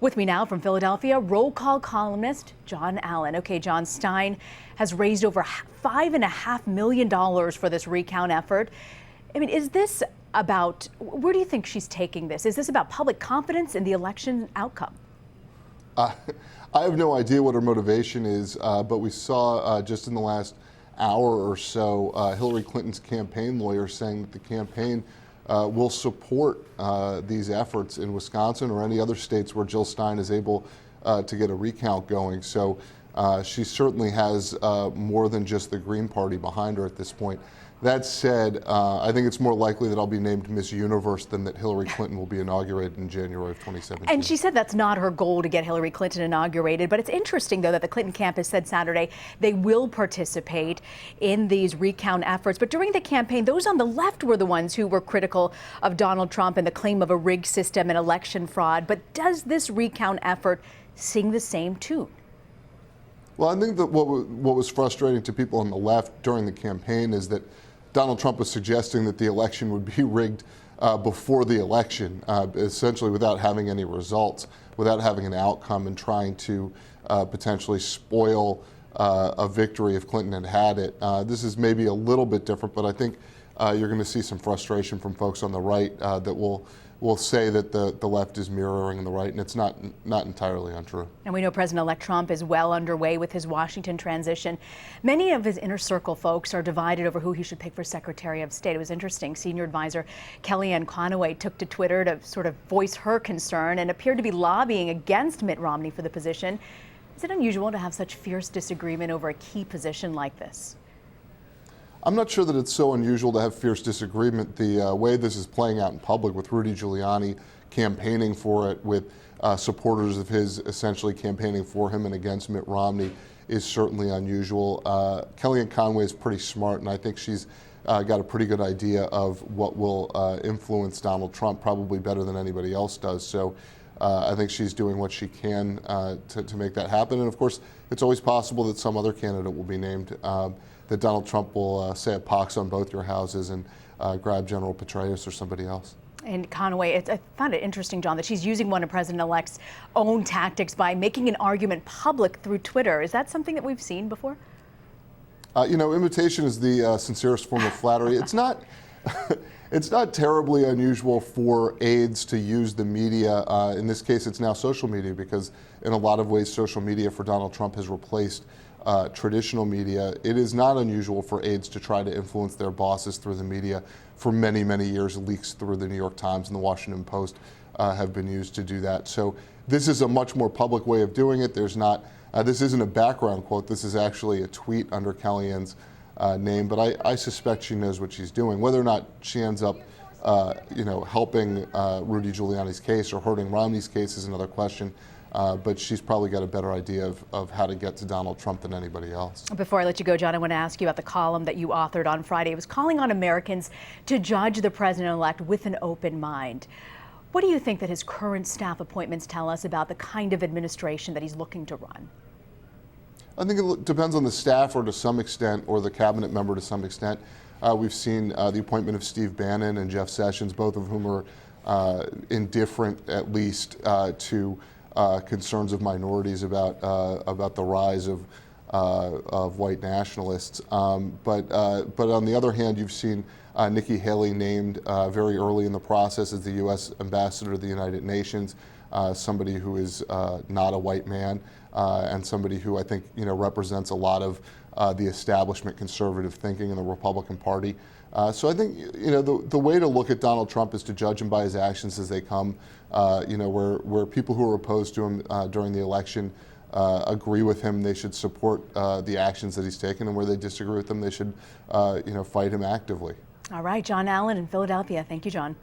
With me now from Philadelphia, roll call columnist Jon Allen. Okay, Jon, Stein has raised over $5.5 million for this recount effort. I mean, is this about, where do you think she's taking this? Is this about public confidence in the election outcome? I have no idea what her motivation is, but we saw just in the last hour or so Hillary Clinton's campaign lawyer saying that the campaign will support these efforts in Wisconsin or any other states where Jill Stein is able to get a recount going. So she certainly has more than just the Green Party behind her at this point. That said, I think it's more likely that I'll be named Miss Universe than that Hillary Clinton will be inaugurated in January of 2017. And she said that's not her goal to get Hillary Clinton inaugurated. But it's interesting, though, that the Clinton campus said Saturday they will participate in these recount efforts. But during the campaign, those on the left were the ones who were critical of Donald Trump and the claim of a rigged system and election fraud. But does this recount effort sing the same tune? Well, I think that what was frustrating to people on the left during the campaign is that Donald Trump was suggesting that the election would be rigged before the election, essentially without having any results, without having an outcome, and trying to potentially spoil a victory if Clinton had it. This is maybe a little bit different, but I think you're going to see some frustration from folks on the right that will say that the left is mirroring the right, and it's not entirely untrue. And we know President-elect Trump is well underway with his Washington transition. Many of his inner circle folks are divided over who he should pick for Secretary of State. It was interesting. Senior advisor Kellyanne Conway took to Twitter to sort of voice her concern and appeared to be lobbying against Mitt Romney for the position. Is it unusual to have such fierce disagreement over a key position like this? I'm not sure that it's so unusual to have fierce disagreement. The way this is playing out in public, with Rudy Giuliani campaigning for it, with supporters of his essentially campaigning for him and against Mitt Romney, is certainly unusual. Kellyanne Conway is pretty smart, and I think she's got a pretty good idea of what will influence Donald Trump, probably better than anybody else does. So I think she's doing what she can to make that happen. And of course, it's always possible that some other candidate will be named, that Donald Trump will say a pox on both your houses and grab General Petraeus or somebody else. And Conway, I found it interesting, Jon, that she's using one of President-elect's own tactics by making an argument public through Twitter. Is that something that we've seen before? You know, imitation is the sincerest form of flattery. It's not. It's not terribly unusual for aides to use the media. In this case, it's now social media, because in a lot of ways, social media for Donald Trump has replaced traditional media. It is not unusual for aides to try to influence their bosses through the media. For many, many years, leaks through the New York Times and the Washington Post have been used to do that. So this is a much more public way of doing it. There's not. This isn't a background quote. This is actually a tweet under Kellyanne's name, but I suspect she knows what she's doing. Whether or not she ends up, helping Rudy Giuliani's case or hurting Romney's case is another question. But she's probably got a better idea of how to get to Donald Trump than anybody else. Before I let you go, Jon, I want to ask you about the column that you authored on Friday. It was calling on Americans to judge the president-elect with an open mind. What do you think that his current staff appointments tell us about the kind of administration that he's looking to run? I think it depends on the staffer to some extent, or the cabinet member to some extent. We've seen the appointment of Steve Bannon and Jeff Sessions, both of whom are indifferent, at least, to concerns of minorities about the rise of white nationalists. But on the other hand, you've seen Nikki Haley named very early in the process as the U.S. ambassador to the United Nations, somebody who is not a white man, and somebody who I think represents a lot of the establishment conservative thinking in the Republican Party. So I think the way to look at Donald Trump is to judge him by his actions as they come. Where people who are opposed to him during the election agree with him, they should support the actions that he's taken, and where they disagree with him, they should fight him actively. All right, Jon Allen in Philadelphia. Thank you, Jon.